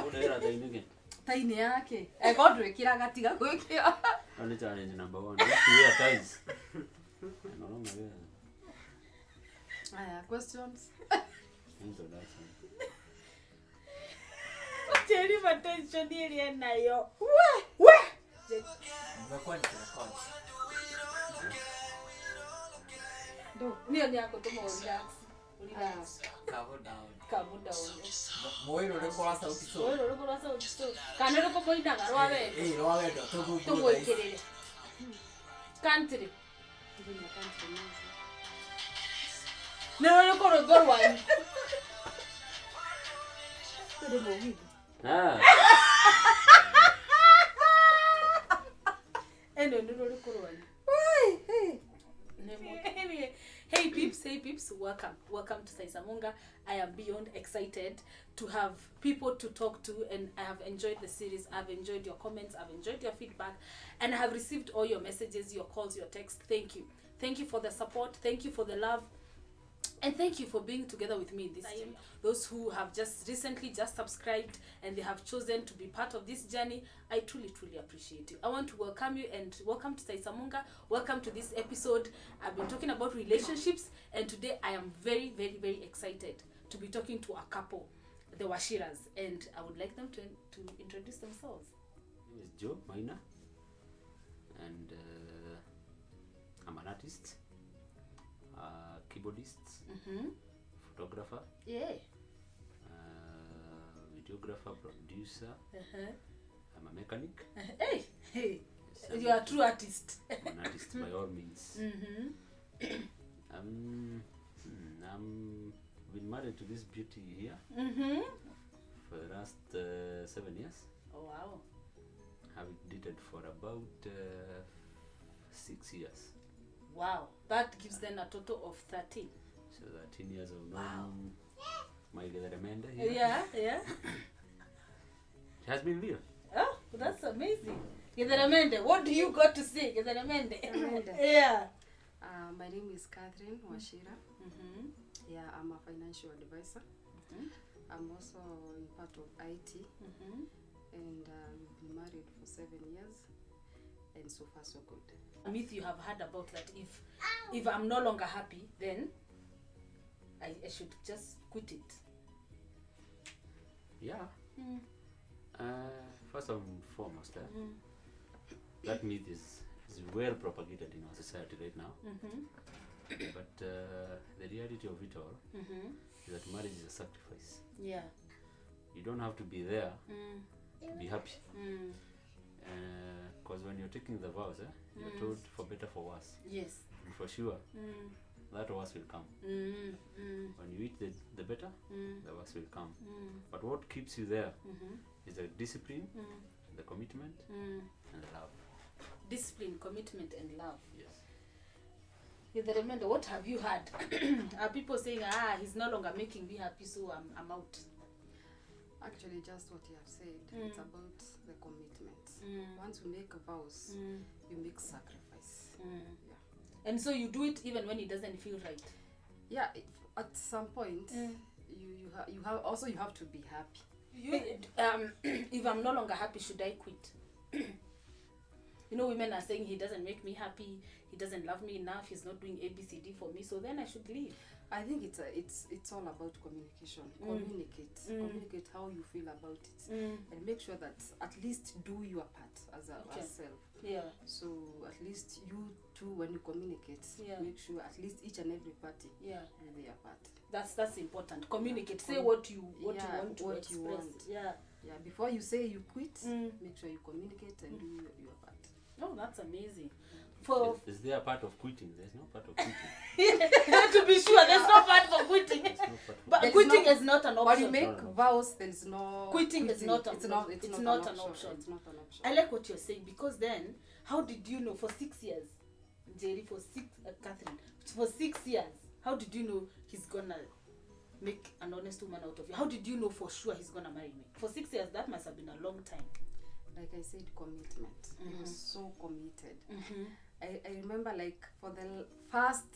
Udera tainike. Taine yake. Godre kila gatiga gwikio. Only challenge number 1. Wear ties. No no no. Questions. Introduction. Tell him attention here nayo. We. Do. Nio ni yako tumo relax. Cover down. Moiro rekora sauti so. Kana roko moina garwawe. Rwawe ndo tugo ikirire. Country. No rekora gorwani. Tudo bom. Eno ndo rekora wani. Hey peeps, welcome to Saisamunga. I am beyond excited to have people to talk to, and I have enjoyed the series. I've enjoyed your comments, I've enjoyed your feedback, and I have received all your messages, your calls, your texts. Thank you for the support, thank you for the love, and thank you for being together with me this time. Those who have just recently subscribed and they have chosen to be part of this journey, I truly appreciate you. I want to welcome you and welcome to Saisamunga. Welcome to this episode. I've been talking about relationships, and today I am very excited to be talking to a couple, the Wachiras, and I would like them to introduce themselves. My name is Joe Maina, and I'm an artist, keyboardist, photographer, videographer, producer. I'm a mechanic. Hey, Yes, you are a true artist. I'm an artist by all means. I'm been married to this beauty here for the last 7 years. Oh wow. Have dated for about 6 years. Wow, that gives them a total of 13. So 13 years of wow. My remainder here. Yeah. It has been real. Oh, that's amazing. Getharamende, what do you got to say? Getharamende. Yeah. My name is Catherine Wachira. Yeah, I'm a financial advisor. I'm also in part of IT. And we've been married for 7 years. And so far so good. A myth you have heard about that if I'm no longer happy, then I should just quit it. Yeah. First and foremost, that myth is well propagated in our society right now. But the reality of it all is that marriage is a sacrifice. Yeah. You don't have to be there to be happy. Because when you're taking the vows, you're told for better, for worse. Yes. And for sure, that worse will come. When you eat the better, the worse will come. But what keeps you there is the discipline, the commitment, and the love. Discipline, commitment, and love. Yes. Remember, what have you heard? Are people saying, he's no longer making me happy, so I'm out? Actually, just what you have said. It's about the commitment. Once you make vows, you make sacrifice. Yeah. And so you do it even when it doesn't feel right. Yeah, at some point, you have to be happy. If I'm no longer happy, should I quit? Women are saying he doesn't make me happy, he doesn't love me enough, he's not doing ABCD for me, so then I should leave. I think it's all about communication. Communicate how you feel about it, and make sure that at least do your part as self. Yeah. So at least you two, when you communicate, make sure at least each and every party do their part. That's important. Communicate. Say what you want to express. Yeah. Before you say you quit, make sure you communicate and do your part. Oh, that's amazing. Is there a part of quitting? There's no part of quitting. To be sure, there's no part for quitting. But quitting is not an option. When you make vows, there is no quitting. Is not it's an not option. It's not an option. I like what you're saying, because then, how did you know for 6 years, Jerry, Catherine, for 6 years, how did you know he's gonna make an honest woman out of you? How did you know for sure he's gonna marry me? For 6 years, that must have been a long time. Like I said, commitment. He was so committed. I remember, like, for the first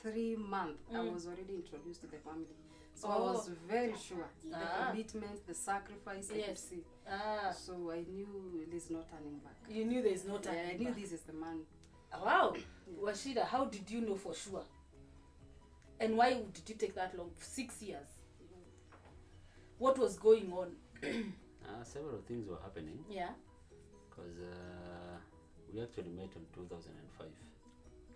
3 months, I was already introduced to the family. So I was very sure. The Ah. commitment, the sacrifice, I could Yes. see. Ah, So I knew there's no turning back. you knew there's no Yeah, time. I knew this is the man. Wow. Wachira, how did you know for sure? And why did you take that long? 6 years. What was going on? Several things were happening Yeah. because we actually met in 2005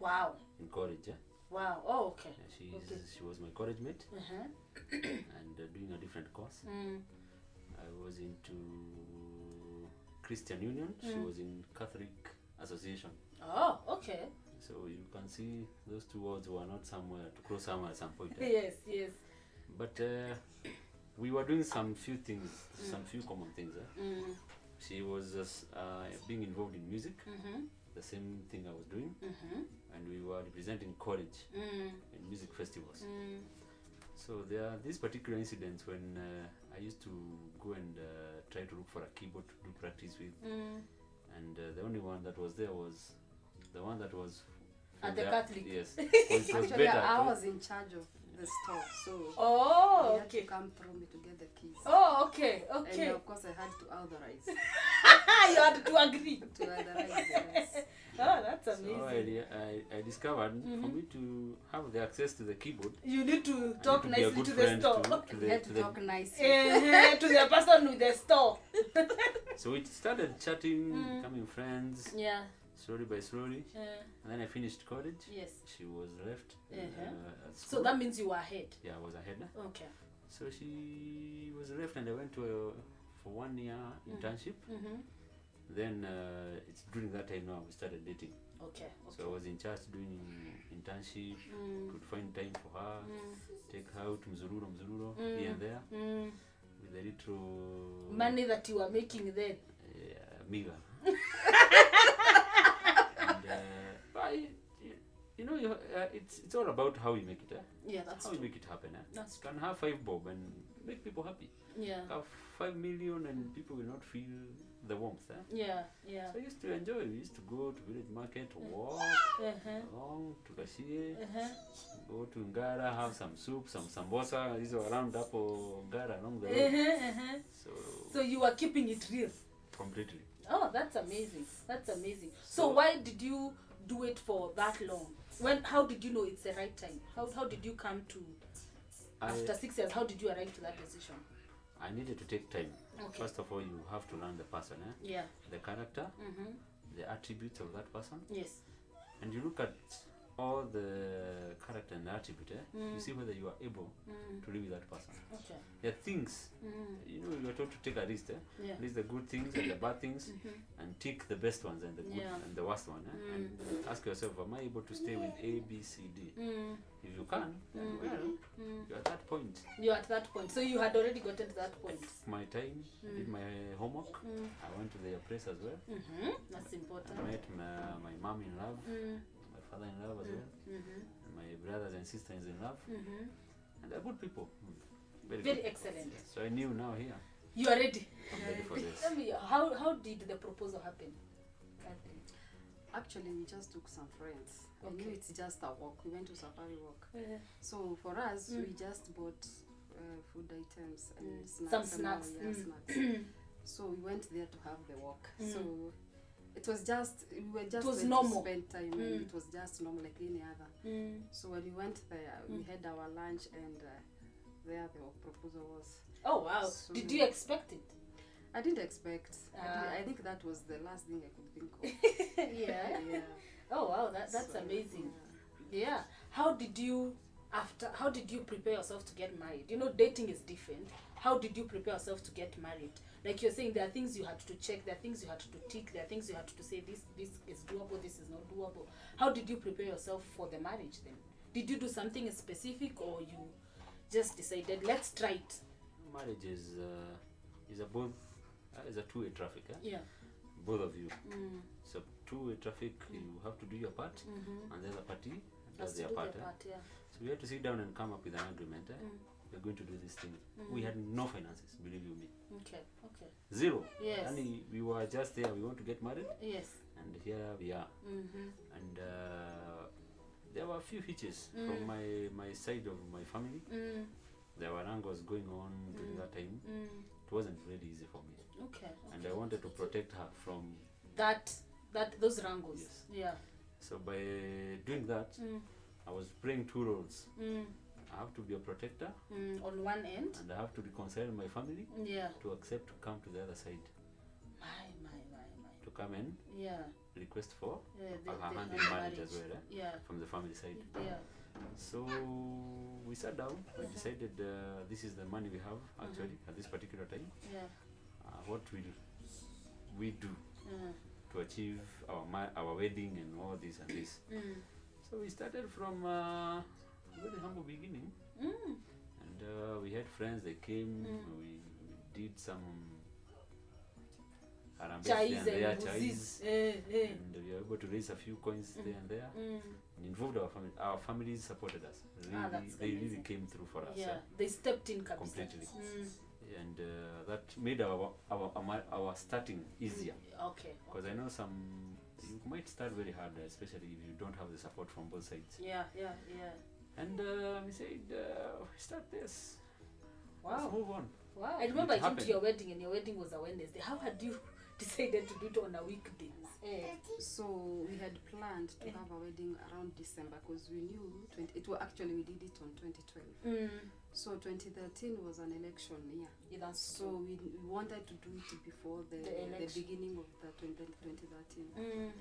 Wow. in college. Wow. Oh, okay. She was my college mate Uh-huh. and doing a different course. I was into Christian Union. She was in Catholic Association. Oh, okay. So you can see those two worlds were not somewhere to cross somewhere at some point. Yes, yes. But we were doing some few things, some few common things. She was being involved in music, the same thing I was doing, and we were representing college in music festivals. So there are these particular incidents when I used to go and try to look for a keyboard to do practice with, and the only one that was there was the one that was At the Catholic. Yes, it was Actually, better. I was in charge of the store, so Oh, he had okay. to come through me to get the keys. Oh, okay, And okay. of course, I had to authorize You had to agree. to authorize the rest. Oh, that's So amazing. I discovered for me to have the access to the keyboard, You need to I talk need to be a nicely good to the friend store. to We had to the talk nicely. To the person with the store. So we started chatting, becoming friends, Yeah. slowly by slowly. And then I finished college. Yes. She was left at school. So that means you were ahead. Yeah, I was ahead. Okay. So she was left and I went to for 1 year internship. Then it's during that time now we started dating. Okay. So I was in charge doing internship, could find time for her, take her out mzururo here and there with a little Money that you were making then. meager. And you know, it's all about how you make it. Yeah, that's How you true. make it happen. That's You can have 5 bob and make people happy. Yeah. Have 5 million and people will not feel the warmth. Yeah. Yeah. So I used to enjoy. We used to go to village market, walk along to Kashie, go to Ngara, have some soup, some sambosa. These were around up Ngara along the road. So you were keeping it real. Completely. Oh, that's amazing. That's amazing. So why did you do it for that long? How did you know it's the right time? How did you come to after 6 years? How did you arrive to that decision? I needed to take time. Okay. First of all, you have to learn the person, Yeah. the character, the attributes of that person, Yes. and you look at all the character and attribute. You see whether you are able to live with that person. Okay. There are things, you know, you are told to take a list. Yeah. List the good things and the bad things, and tick the best ones and the good Yeah. and the worst one. And ask yourself, am I able to stay with A, B, C, D? If you can, then well, you're at that point. You're at that point. So you had already gotten to that point. My time, did my homework. I went to their place as well. That's important. I met my mom in love, my father in love as well, and my brothers and sisters in love, and they're good people. Very Very good. excellent. So I knew now here, You are ready. I'm ready for this. Tell me, how did the proposal happen? Catherine? Actually, we just took some friends. I knew Okay. it's just a walk. We went to safari walk. So for us, we just bought food items and snacks. Some and all, snacks. yeah, snacks. So we went there to have the walk. So it was just, we were just was going normal. to spend time and it was just normal like any other. So when we went there, we had our lunch and there the proposal was. Oh wow. So- Did you expect it? I didn't expect. Ah. I think that was the last thing I could think of. Yeah. Yeah. Oh wow, that's So, amazing. yeah. Yeah. How did you prepare yourself to get married? You know, dating is different. How did you prepare yourself to get married? Like you're saying, there are things you had to check, there are things you had to tick, there are things you had to say, this is doable, this is not doable. How did you prepare yourself for the marriage then? Did you do something specific or you just decided, let's try it? Marriage is a two-way traffic. Yeah. Both of you. So two-way traffic, you have to do your part, and the other party does Has to their do part. their part, yeah. So we had to sit down and come up with an agreement. We're going to do this thing. We had no finances, believe you me. Okay. Zero. Yes. And we were just there. We want to get married, Yes. and here we are. And there were a few hitches from my side of my family. there were wrangles going on during that time. It wasn't really easy for me. Okay. And I wanted to protect her from those wrangles. Yes. Yeah. So by doing that, I was playing two roles. I have to be a protector, On one end. and I have to reconcile my family Yeah. to accept to come to the other side, My. to come and Yeah. request for Yeah. her hand in marriage as well, Yeah. from the family side. Yeah. So we sat down. We decided this is the money we have actually at this particular time. Yeah. What will we do to achieve our wedding and all this and this? So we started from very humble beginning, and we had friends. They came. We did some Chais and there, and chais, muzis. and we were able to raise a few coins there and there. And involved our family. Our families supported us. Really, That's they really amazing. came through for us. Yeah. They stepped in kabisa. Completely. And that made our starting easier. Okay. Because I know you might start very hard, especially if you don't have the support from both sides. Yeah. And we said, start this. Let's Wow. move on. Wow. I remember I It came to happened. your wedding, and your wedding was a Wednesday. How had you decided to do it on a weekday? So we had planned to have a wedding around December because we knew we did it on 2012. So 2013 was an election year. Yeah, that's So we wanted to do it before the election. beginning of the 2013.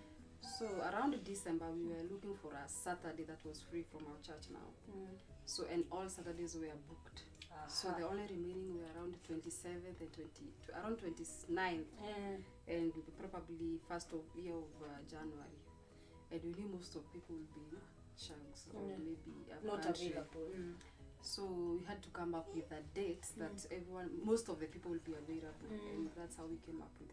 So around December we were looking for a Saturday that was free from our church now. So and all Saturdays were booked. So the only remaining were around 27th and around 29th and probably first of year of January. And we knew most of people will be shags or maybe not country. available. So we had to come up with a date that most of the people will be available, and that's how we came up with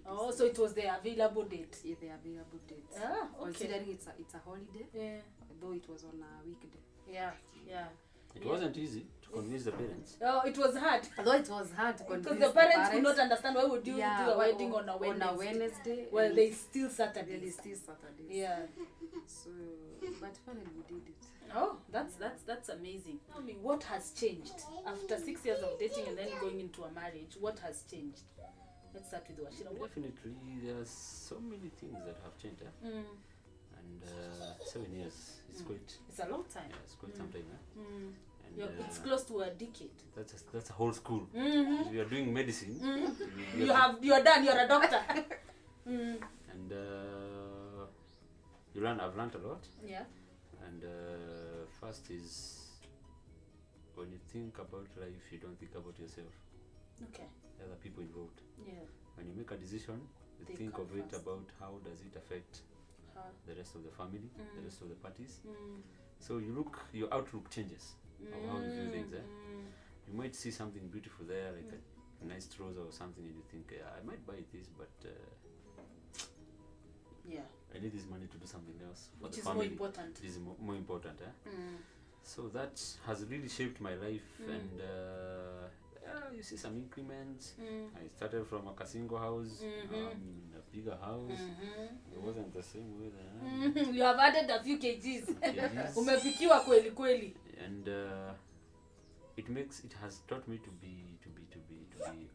12. Oh, so it was the available date. Yeah, the available date. Ah, okay. Considering it's a holiday, though it was on a weekday. Yeah. It wasn't easy to convince the parents. Oh, it was hard. Although it was hard to convince Because the parents could not understand why would you do a wedding on a Wednesday. On a Wednesday. Well, and they still They Saturdays. still Saturdays. Yeah. So, but finally we did it. Oh, that's amazing. Tell me, what has changed after 6 years of dating and then going into a marriage? What has changed? Let's start with Wachira. Definitely, there are so many things that have changed. And 7 years, it's quite. It's a long time. Yeah, it's quite some time. And It's close to a decade. that's a whole school. If you are doing medicine, You are done. You're a doctor. and I've learned a lot. Yeah. And first is when you think about life, you don't think about yourself. Okay. There are people involved. Yeah. When you make a decision, you They think come of it first. about how does it affect the rest of the family, the rest of the parties. So your outlook changes of how you view things. You might see something beautiful there, like a nice trouser or something, and you think, I might buy this, but Yeah. I need this money to do something else for Which the is more family. important. It is more important. So that has really shaped my life, and you see some increments. I started from a single house, in a bigger house. It wasn't the same way then. You have added a few kgs. Kgs. Umepikiwa kweli kweli. And it has taught me to be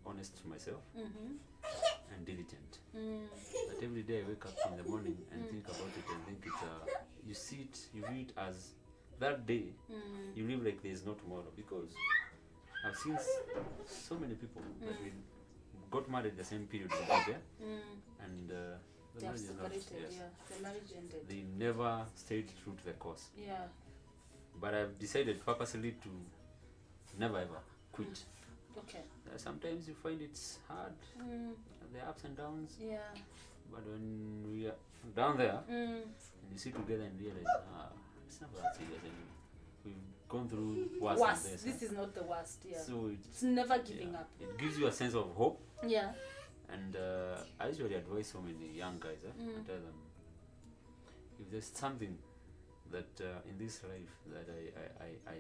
honest to myself and diligent. That every day I wake up in the morning and think about it and think it's you view it as that day you live like there is no tomorrow, because I've seen so many people that we got married the same period we did there, and the They have marriage is not, separated. Yeah. The marriage ended. they never stayed true to the course. Yeah. But I've decided purposely to never ever quit. Okay. Sometimes you find it's hard, there are ups and downs, Yeah. but when we are down there and you sit together and realize, it's not that serious anymore. We've gone through worse than this. This is not the worst. Yeah. So It's never giving up. it gives you a sense of hope. Yeah. And I usually advise so many young guys, I tell them, if there's something that in this life that I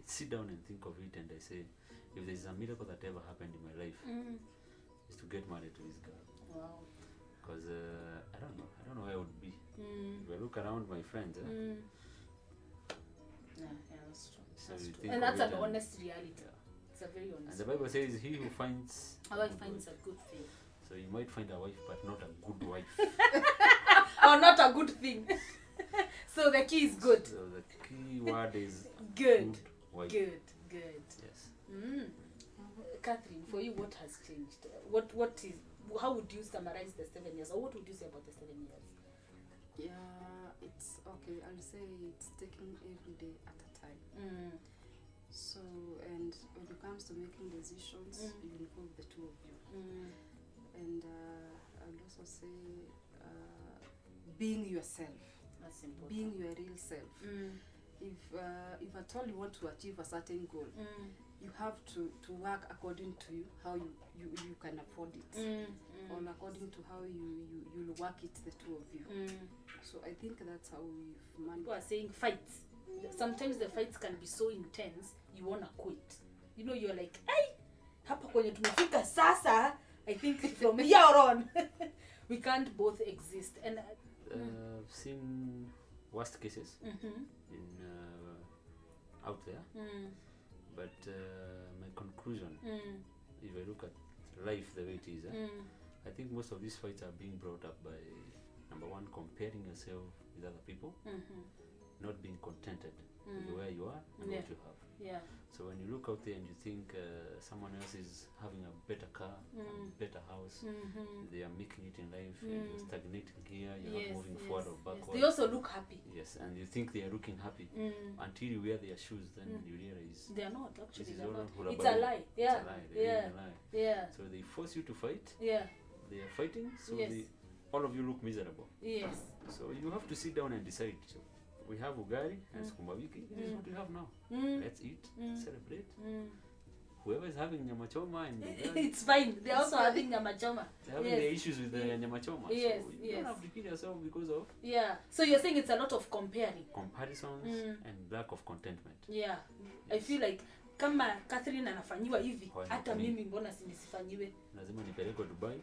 sit down and think of it, and I say, if there's a miracle that ever happened in my life, is to get married to this girl. Wow. Because I don't know where I would be. If I look around my friends, Yeah, that's true. So That's you true. think And of that's it an and- honest reality. Yeah. It's a very And honest. the Bible says, "He who finds A wife finds a good thing. So you might find a wife, but not a good wife. Or not a good thing. So the key is good. So the key word is Good. wife. Good. Good. Yes. Catherine, for you, what has changed? What is? How would you summarize the 7 years, or what would you say about the 7 years? Yeah, it's okay. I'll say it's taking every day at a time. So, and when it comes to making decisions, you involve the two of you. And I'll also say being yourself, That's important. being your real self. If at all you want to achieve a certain goal, you have to work according to you, how you can afford it, or according to how you'll work it, the two of you. So I think that's how we've managed. People are saying fights. Sometimes the fights can be so intense, you wanna quit. You know, you're like, hey, hapa kwenye tumefika sasa. I think from here on, we can't both exist. And I've seen worst cases in out there, but my conclusion, if I look at life the way it is, I think most of these fights are being brought up by, number one, comparing yourself with other people, not being contented with where you are and what you have. yeah, So when you look out there and you think someone else is having a better car, a better house, they are making it in life, and you're stagnating here, you're not moving forward or backwards. They also look happy. Yes, and you think they are looking happy until you wear their shoes, then you realize They are not actually. this is They're all not. hula It's baloo. a lie. Yeah, It's a lie. They're yeah, living a lie. yeah, So they force you to fight. yeah. They are fighting, so Yes. all of you look miserable. Yes. So you have to sit down and decide. So we have ugali and sukuma wiki. This is what we have now. Let's eat, celebrate. Whoever is having nyama choma and ugali, It's fine. They're also having nyama choma. they're having Yes. their issues with the nyama choma. Yes, So you yes. don't have to kill yourself because of Yeah. So you're saying it's a lot of comparing. comparisons and lack of contentment. Yeah. I feel like kama Catherine anafanyiwa hivi, Why not hata me? mimi mbona nisifanyiwe? Lazima nipelekwe Dubai.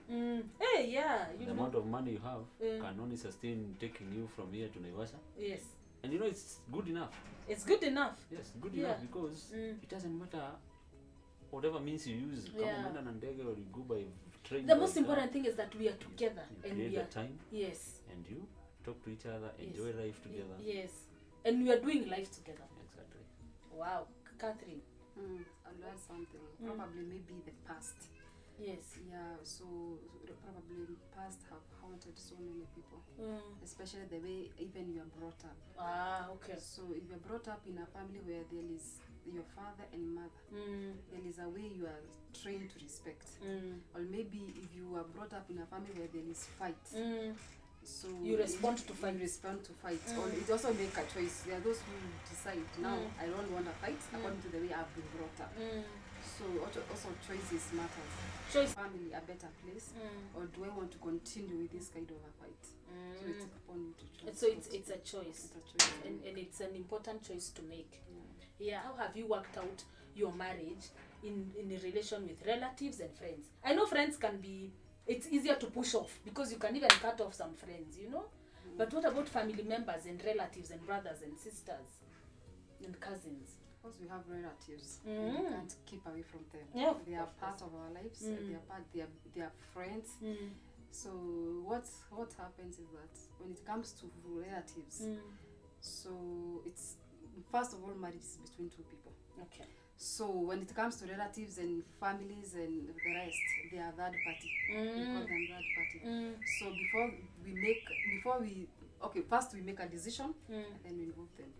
Hey, yeah, you The know. amount of money you have can only sustain taking you from here to Naivasha. Yes. And you know it's good enough. It's good enough. Yes, good Yeah. enough because it doesn't matter whatever means you use. Kama Yeah. umeenda na ndege or you go by train. The by most car, important thing is that we are together you and create we are the time yes. and you talk to each other, enjoy life together. Yes. And we are doing life together. Exactly. Wow. Catherine. I'll add something. Probably maybe the past. Yes. Yeah, so probably past have haunted so many people, especially the way even you are brought up. Ah, okay. So if you're brought up in a family where there is your father and mother, there is a way you are trained to respect. Or maybe if you are brought up in a family where there is fight, so You respond to fight. You respond to fight. Or it also make a choice. There are those who decide now I don't want to fight according to the way I've been brought up. So also choices matters. Choice. Family a better place, or do I want to continue with this kind of a fight? So it's upon you to choose. So it's a choice. It's a choice. And it's an important choice to make. Yeah. How have you worked out your marriage in a relation with relatives and friends? I know friends can be, it's easier to push off because you can even cut off some friends, you know? But what about family members and relatives and brothers and sisters and cousins? Of course, we have relatives. And we can't keep away from them. Yeah, They are part of our lives. They are friends. So what happens is that when it comes to relatives, so it's first of all, marriage is between two people. Okay. So when it comes to relatives and families and the rest, they are third party. We call them third party. So first we make a decision, and then we involve them.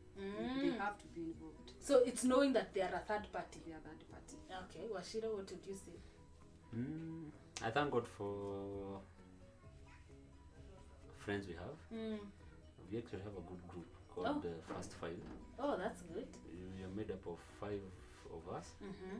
They have to be involved. So it's knowing that they are a third party. They are third party. Okay. Wachira, what would you say? I thank God for friends we have. We actually have a good group called the First Five. Oh, that's good. We are made up of 5 of us.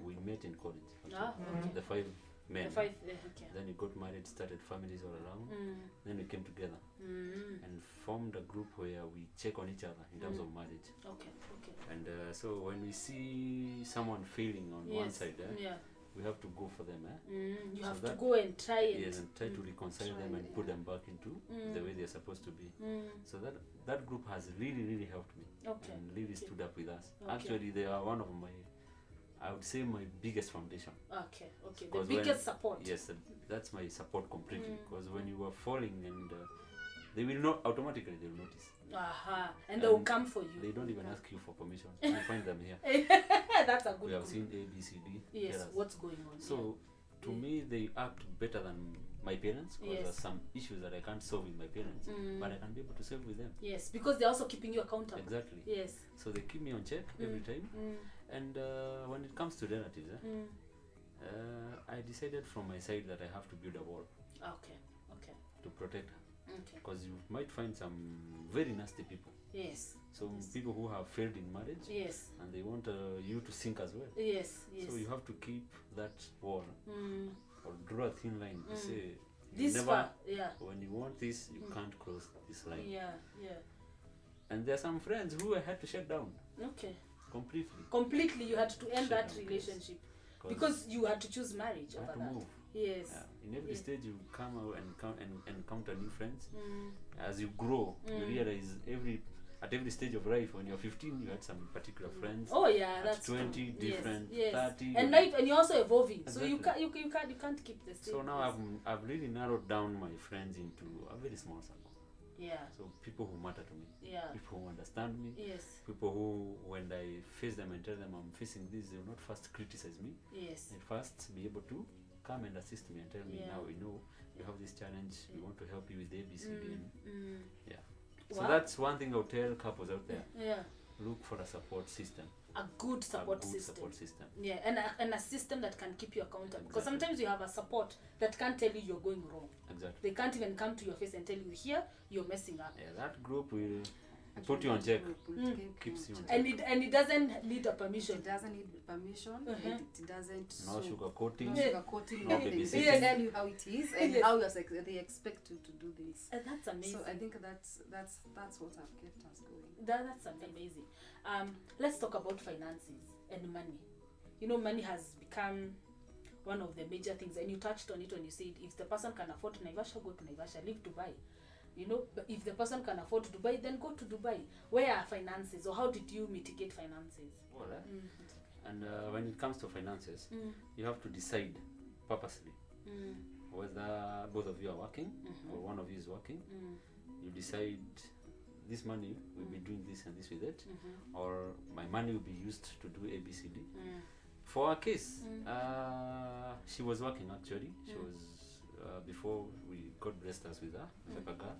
We met in college. Ah, okay. The 5 men. The 5, okay. Then we got married, started families all around. Then we came together and formed a group where we check on each other in terms of marriage. Okay, okay. And so when we see someone failing on one side, Yeah. we have to go for them. You So have to that- go and try and Yes, and try to reconcile Try, them and put yeah. them back into the way they're supposed to be. So that group has really helped me Okay. and really Okay. stood up with us. Okay. Actually, they are one of my, I would say, my biggest foundation. Okay. The Because biggest support. Yes, that's my support completely. Mm. Because when you are falling, and they will not automatically, they will notice. And they will And come for They you. don't even ask you for permission. You find them here. That's a good We have group. seen A, B, C, D. Yes, tell us. what's going on? So, to me, they act better than my parents, because Yes. there's some issues that I can't solve with my parents, but I can be able to solve with them. Yes, because they're also keeping you accountable. Exactly. Yes. So they keep me on check every time. And when it comes to relatives, I decided from my side that I have to build a wall Okay. to protect her, Okay. because you might find some very nasty people. Yes. So Yes. people who have failed in marriage, Yes. and they want you to sink as well. Yes. So you have to keep that wall, or draw a thin line to say, you This never, far. Yeah. when you want this, you can't cross this line. Yeah. And there are some friends who I had to shut down Okay. completely. Completely, you had to end Shut that down, yes. relationship because you had to choose marriage you over have to that. move. Yes. In every Yeah. stage, you come out and encounter new friends. As you grow, you realize at every stage of life, when you're 15, you had some particular friends. Oh yeah, At that's 20, true. different, Yes. 30, And life, and you're also evolving, so you Exactly. can't keep the same. So now yes. I've really narrowed down my friends into a very small circle. Yeah. So people who matter to me, Yeah. people who understand me, Yes. people who, when I face them and tell them I'm facing this, they will not first criticize me. Yes. They first be able to come and assist me and tell me, Yeah. now you have this challenge, we want to help you with A, B, C, D. Yeah. So Wow. that's one thing I'll tell couples out there. Yeah. Look for a support system. A good support a good system. support system. Yeah, and a system that can keep you accountable. Because Exactly. sometimes you have a support that can't tell you you're going wrong. Exactly. They can't even come to your face and tell you here you're messing up. Yeah, that group will Actually, put you on that check. group will Keeps you on And it doesn't need a permission. It doesn't need permission. It doesn't. No sugar coating. No sugarcoating. No Nothing. babysitting. They Yes. tell you how it is and Yes. how they expect you to do things. That's amazing. So I think that's what have kept us going. That's amazing. Let's talk about finances and money. Money has become one of the major things, and you touched on it when you said if the person can afford Naivasha, go to Naivasha, live Dubai. But if the person can afford Dubai, then go to Dubai. Where are finances, or how did you mitigate finances? Well, and when it comes to finances, you have to decide purposely whether both of you are working or one of you is working. You decide this money will be doing this and this with it, or my money will be used to do A, B, C, D. For our case, she was working actually. She was before we God blessed us with her, like a girl.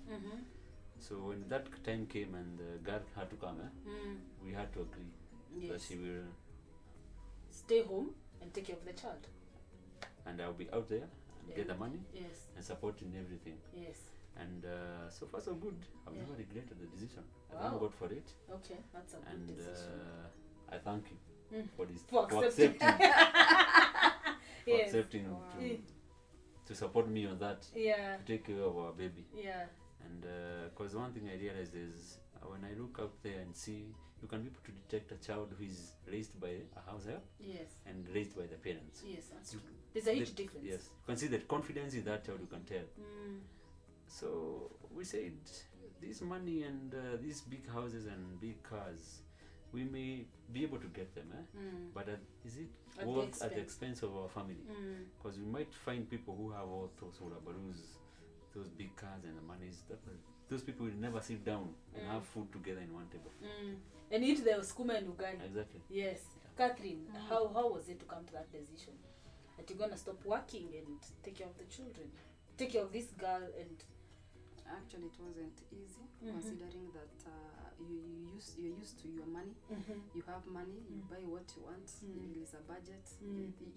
So when that time came and the girl had to come, we had to agree that Yes. she will, Stay home and take care of the child. and I'll be out there and get the money Yes. and support in everything. Yes. And so far so good. I've Yeah. never regretted the decision. I Wow. thank God for it, Okay, that's a good and decision. I thank you for this, For for accepting. Yes. accepting to support me on that, Yeah. to take care of our baby. Yeah. And because one thing I realized is when I look out there and see, you can be able to detect a child who is raised by a house help Yes. and raised by the parents. Yes, that's true. There's a huge The- difference. Yes, you can see that confidence in that child, you can tell. So we said this money and these big houses and big cars, we may be able to get them, but is it At the worth at the expense. expense of our family? Because we might find people who have all those hulabaroos, those big cars and the monies. Those people will never sit down and have food together in one table. And eat the skuma and ugali. Exactly. Yes. Catherine, how was it to come to that decision? That you're gonna stop working and take care of the children, take care of this girl, and Actually, it wasn't easy, considering that you're used to your money. You have money, you buy what you want. There is a budget.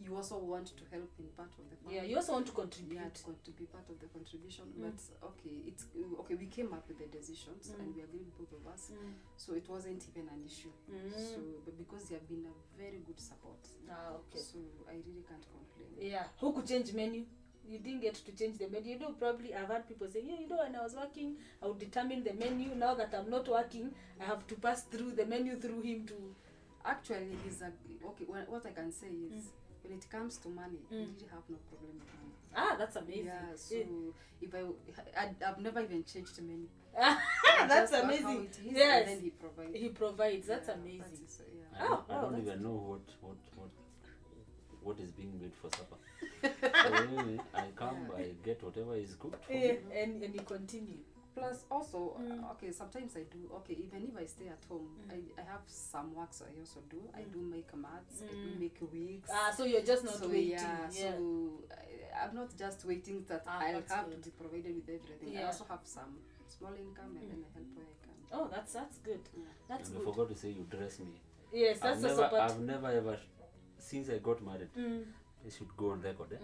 You also want to help in part of the family. yeah, you also want to contribute. Yeah, to be part of the contribution. But it's okay. We came up with the decisions and we agreed, both of us. So it wasn't even an issue. So, but because you have been a very good support, Okay. so I really can't complain. Yeah. Who could change menu? You didn't get to change the menu. Probably I've had people say, yeah, when I was working, I would determine the menu. Now that I'm not working, I have to pass through the menu through him to. Actually, he's a okay. What I can say is when it comes to money, I really have no problem with money. Ah, that's amazing. Yeah, so if I've never even changed many. That's Just work amazing. how it is, Yes. and then he provides. He provides. That's Yeah, amazing. that is, yeah. I don't, Oh, I don't that's even know what is being made for supper. So anyway, I come, I get whatever is cooked for me. And you continue. Plus, also, okay, sometimes I do, okay, even if I stay at home, I have some works I also do. I do make mats, I do make wigs. Ah, so you're just not so, waiting. Yeah, so I'm not just waiting that I'll that's have good. to be provided with everything. Yeah. I also have some small income and then I help where I can. Oh, that's good. Yeah. That's And I good. forgot to say you dress me. Yes, that's I've also never, part. I've never ever, since I got married, I should go on record.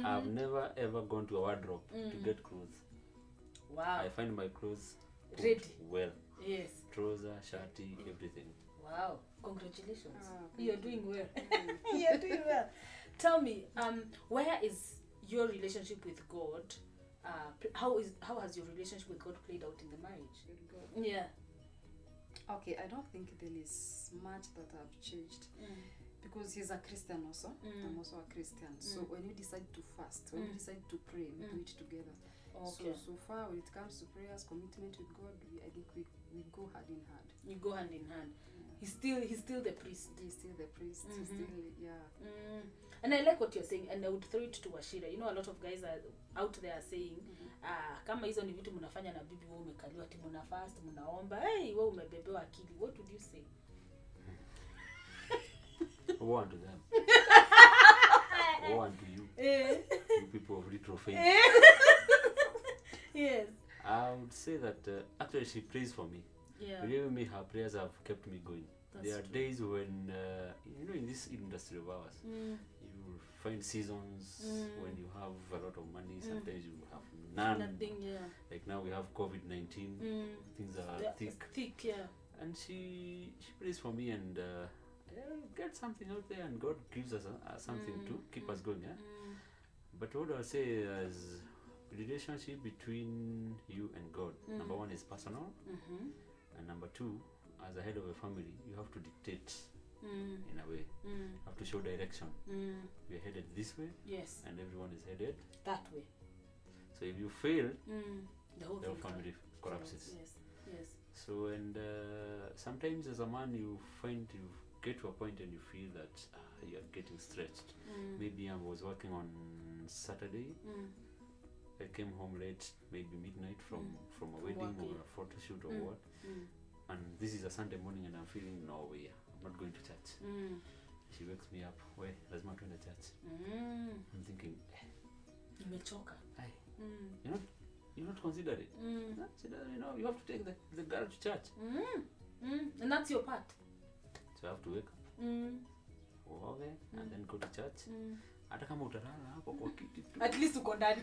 I've never ever gone to a wardrobe to get clothes. Wow. I find my clothes put Ready. well. Yes. Trouser, shirty, everything. Wow. Congratulations. Thank You're you. doing well. You're doing well. Tell me, where is your relationship with God? How has your relationship with God played out in the marriage? With God. Yeah. Okay, I don't think there is much that I've changed because he's a Christian also. I'm also a Christian. So when we decide to fast, when we decide to pray, we do it together. Okay. So far, when it comes to prayers, commitment with God, I think we go hand in hand. You go hand in hand. Yeah. He's still the priest. He's still the priest. He's still, yeah. And I like what you're saying, and I would throw it to Wachira. You know, a lot of guys are out there saying, kama hizo ni vitu mnafanya na bibi wewe umekaliwa ati mna fast, mnaomba, hey, wewe umebebewa akili. What would you say? Woe unto them. Woe unto you. You people of little faith. Yes. I would say that actually she prays for me. Yeah. Believe me, her prayers have kept me going. That's There are true. days when, in this industry of ours, you will find seasons when you have a lot of money, sometimes you have none. Nothing, yeah. Like now we have COVID-19, things are Yeah, thick. thick, yeah. And she prays for me and get something out there, and God gives us something to keep us going. But what I'll say is relationship between you and God. Number one is personal, and number two, as a head of a family, you have to dictate in a way. You have to show direction. We're headed this way, Yes. and everyone is headed That way. so if you fail, The whole the whole thing family collapses. Yes. Yes. So and sometimes as a man you find you get to a point and you feel that you are getting stretched. Maybe I was working on Saturday, I came home late, maybe midnight from a wedding work, or a photo shoot or what, and this is a Sunday morning and I'm feeling no way, I'm not going to church. She wakes me up, where lazima tuende church. I'm thinking, Nimechoka. hey, you're not considerate. She doesn't, you have to take the girl to church. And that's your part. So I have to wake up, okay, and then go to church. Hata kama utalala hapo kwa kiti tu. At least uko ndani.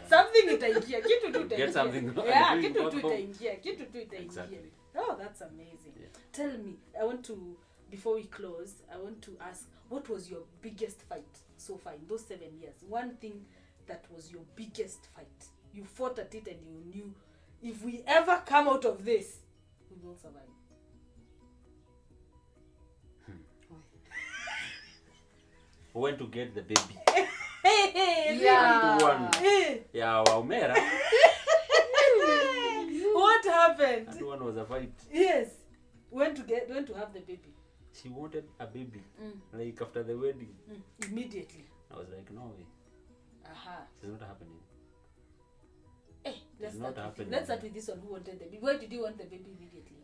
Something itaingia. Kitu tu itaingia. Get something. Yeah, kitu tu itaingia. Kitu tu itaingia. Exactly. Oh, that's amazing. Yeah. Tell me, I want to, before we close, I want to ask, what was your biggest fight so far in those 7 years? One thing that was your biggest fight. You fought at it and you knew, if we ever come out of this, we will survive. When to get the baby. Yeah. One. Yeah, Waumera. What happened? That one was a fight. Yes. When to have the baby? She wanted a baby. Like after the wedding. Immediately. I was like, no way. Aha. It's not happening. Let's It's not start with happening. let's start with this one. Who wanted the baby? Why did you want the baby immediately?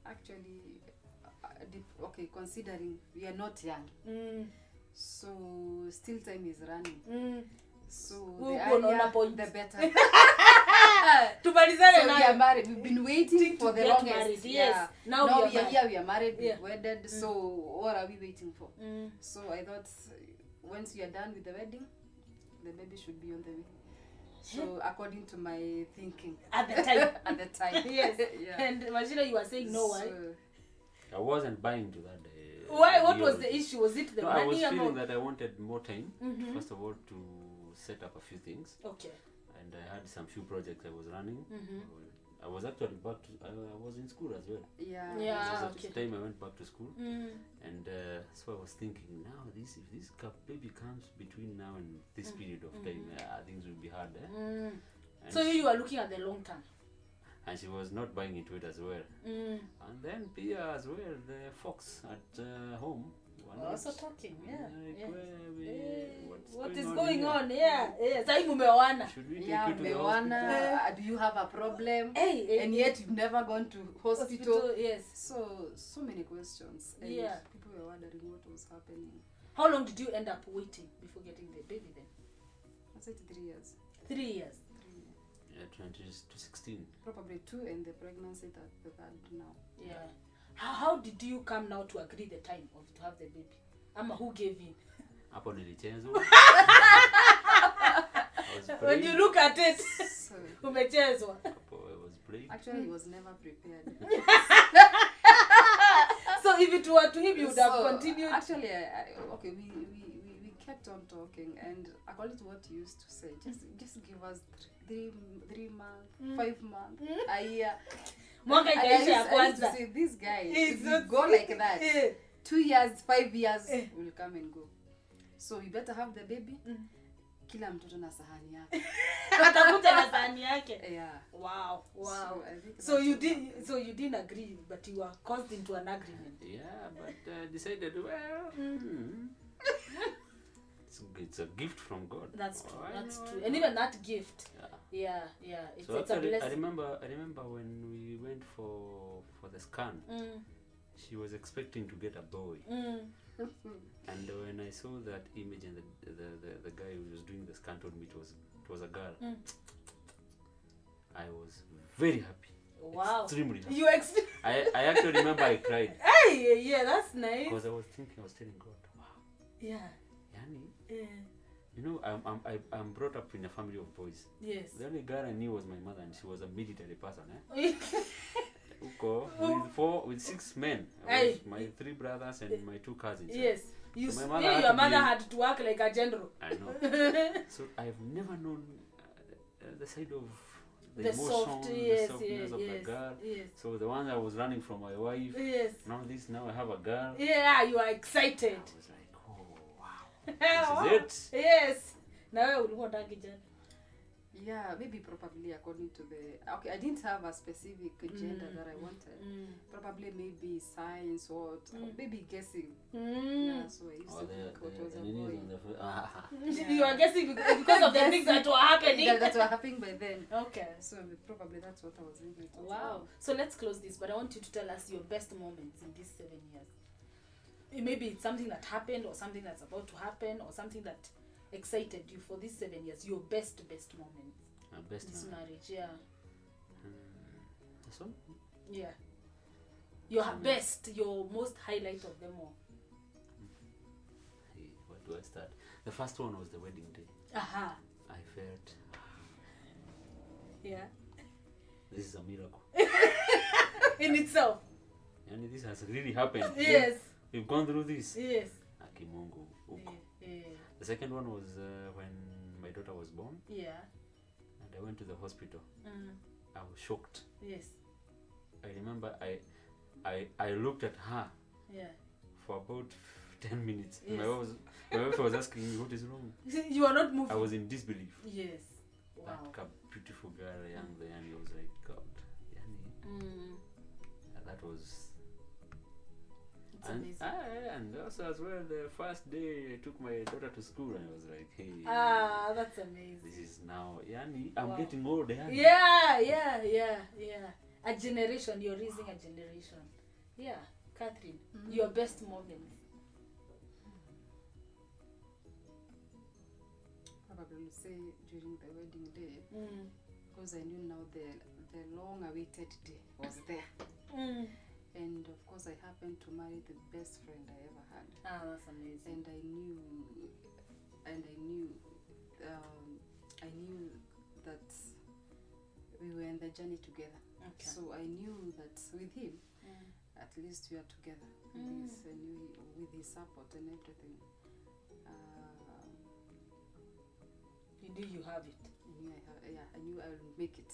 Actually, okay, considering we are not young, so still time is running. So We'll the go on a earlier, point. the better. Tumalizane So we nayo. are married. We've been waiting for the get longest. married, Yeah. yes. Now we are we are married. here. We are married. Yeah. We're wedded. So what are we waiting for? So I thought once we are done with the wedding, the baby should be on the way. So according to my thinking At the time. at the time. Yes. Yeah. And Wachira, you were saying no. Why? I wasn't buying to that. Why? What was ideology. the issue? Was it the No, I was money feeling about? that I wanted more time, first of all, to set up a few things. Okay. And I had some few projects I was running. I was actually back to. I was in school as well. Yeah. Yeah. So at okay. the time I went back to school, Mm. and so I was thinking, now if this baby comes between now and this period of time, things will be hard. Mm. And So you are looking at the long term. and she was not buying into it as well. Mm. And then Pia as well, the fox at home. were not- Also talking, yeah. like, yeah. what's What is going here? on? Yeah, yeah. Sasa mumeoana. Should we take Yeah, you to the hospital? Mewana, do you have a problem? Hey, And yet you've never gone to hospital. Yes. So many questions. And Yeah. people were wondering what was happening. How long did you end up waiting before getting the baby then? I said 3 years. 3 years. 3 years. Yeah, 20 to 16. Probably 2 and the pregnancy that the third now. Yeah. How did you come now to agree the time of to have the baby? Ama who gave in? Hapo nilichezwa. I was When praying. you look at it, So umechezwa. Hapo I was praying. actually he was never prepared. So if it were to him, you would have So, continued. Actually, okay, we kept on talking, and according to what you used to say, just give us 3 months, 5 months, a year. Mwaka And I ikaisha ya used to kwanza. say, this guy, It's if you not- go like that, Eh. 2 years, 5 years, Eh. will come and go. So you better have the baby. Mm. Kila mtoto na sahani yake. Atakuja na sahani yake. Yeah. Wow, wow. So, I think So that's you what did. happened. So you didn't agree, but you were caused into an agreement. Yeah, but decided, well, it's a gift from God. That's true. Why That's not? true. And even that gift. Yeah. Yeah. It's, So it's a actually, I blessing. remember when we went for the scan, she was expecting to get a boy, and when I saw that image and the guy who was doing the scan told me it was a girl, I was very happy. Wow. Extremely happy. You I actually remember I cried Hey, yeah, that's nice. because I was telling God, wow, Yeah. Yani, Yeah. you know, I'm brought up in a family of boys. Yes. The only girl I knew was my mother, and she was a military person. Uko with 6 men. I was my 3 brothers and my 2 cousins. Yes. You So s- my mother yeah, had your to mother be- had to work like a general. I know. So I've never known the side of the, The emotion, soft, the yes, softness of yes, the girl. yes. So the one I was running from my wife. Yes. Now I have a girl. Yeah, you are excited. I was like, oh wow, this is it. Yes. Na wewe ulikuwa unataka kijana. Yeah, maybe probably according to the... Okay, I didn't have a specific gender that I wanted. Probably maybe science or maybe guessing. Yeah, so I used Oh, to think what was a boy. You are guessing because of the things that were happening. That were happening by then. Okay. So probably that's what I was thinking. Wow. So let's close this, but I want you to tell us your best moments in these 7 years. Maybe it's something that happened or something that's about to happen or something that excited you for these 7 years. Your best moments. Best This man. marriage, yeah. So Yeah. Your best, your most highlight of them all. hey, where do I start? The first one was the wedding day. Aha. I felt Yeah. this is a miracle. In itself. And this has really happened. Yes. We've gone through this. Yes. Aki Mungu, uko. Yeah. The second one was when my daughter was born, Yeah. and I went to the hospital. Mm. I was shocked. Yes. I remember I looked at her Yeah. for about 10 minutes. Yes. My wife was asking me what is wrong. You are not moving. I was in disbelief. Yes. Wow. That beautiful girl, young there, and he was like, God, Yani. That was. It's amazing. And also as well, the first day I took my daughter to school, and I was like, hey, That's amazing. this is now, Yani, I'm Wow. getting old, Yani. Yeah. A generation, you're raising a generation. Yeah, Catherine, your best moments. Probably say during the wedding day, because I knew now the long-awaited day was there. And of course, I happened to marry the best friend I ever had. That's amazing. And I knew that we were in the journey together. Okay. So I knew that with him, at least we are together. With his support and everything. knew you have it. I knew I would make it.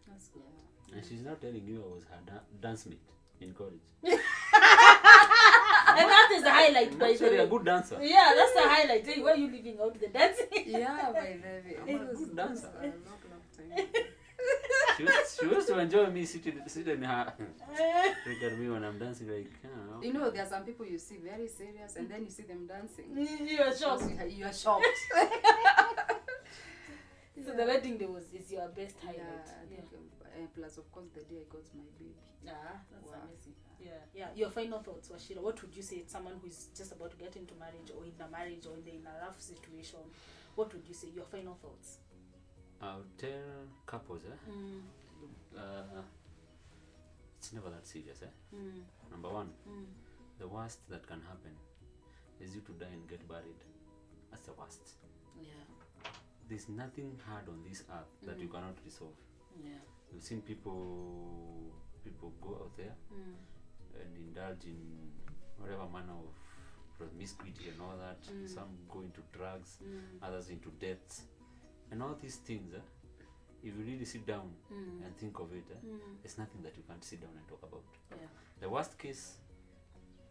That's good. Yeah. And she's not telling you I was her dance mate in college. And that is the highlight, by the Actually, a way. good dancer. Yeah, that's the highlight. Hey, where are you leaving out the dancing? Yeah, by the way. I'm a good dancer. A long time. She used to enjoy me sitting her. Look at me when I'm dancing like, You know, there are some people you see very serious and then you see them dancing. You are shocked. You are shocked. So the wedding day is your best highlight. Yeah, I think, plus of course the day I got my baby. That's Wow. amazing. Yeah. Your final thoughts, Wachira. What would you say to someone who is just about to get into marriage or in a marriage or in a rough situation? What would you say? Your final thoughts. I'll tell couples, it's never that serious, Number one, the worst that can happen is you to die and get buried. That's the worst. Yeah. There's nothing hard on this earth that you cannot resolve. Yeah. We've seen people go out there and indulge in whatever manner of promiscuity and all that. Some go into drugs, others into deaths. And all these things, if you really sit down and think of it, there's nothing that you can't sit down and talk about. Yeah. The worst case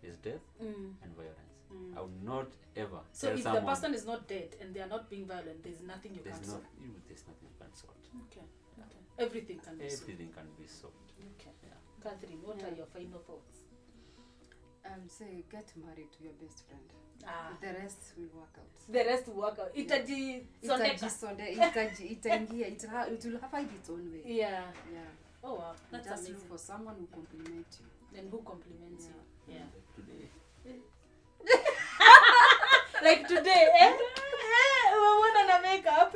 is death and violence. I would not ever So tell if someone the person is not dead and they are not being violent, there's nothing you there's can not solve. there's nothing you can sort. Okay. Everything can be solved. Everything can be solved. Okay. Catherine, what are your final thoughts? Say get married to your best friend. The rest will work out. The rest will work out. Itajisondeka. Itaingia. It will find its own way. Yeah. Yeah. Oh wow, that's Just amazing. look for someone who compliments you. And who compliments you? Yeah. Like today. Like today, eh? Wewe na makeup.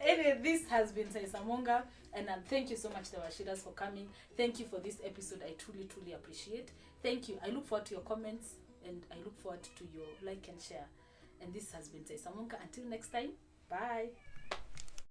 Anyway, this has been Saisamonga, and thank you so much, the Wachiras, for coming. Thank you for this episode. I truly appreciate. Thank you. I look forward to your comments, and I look forward to your like and share. And this has been Saisamonga. Until next time, bye.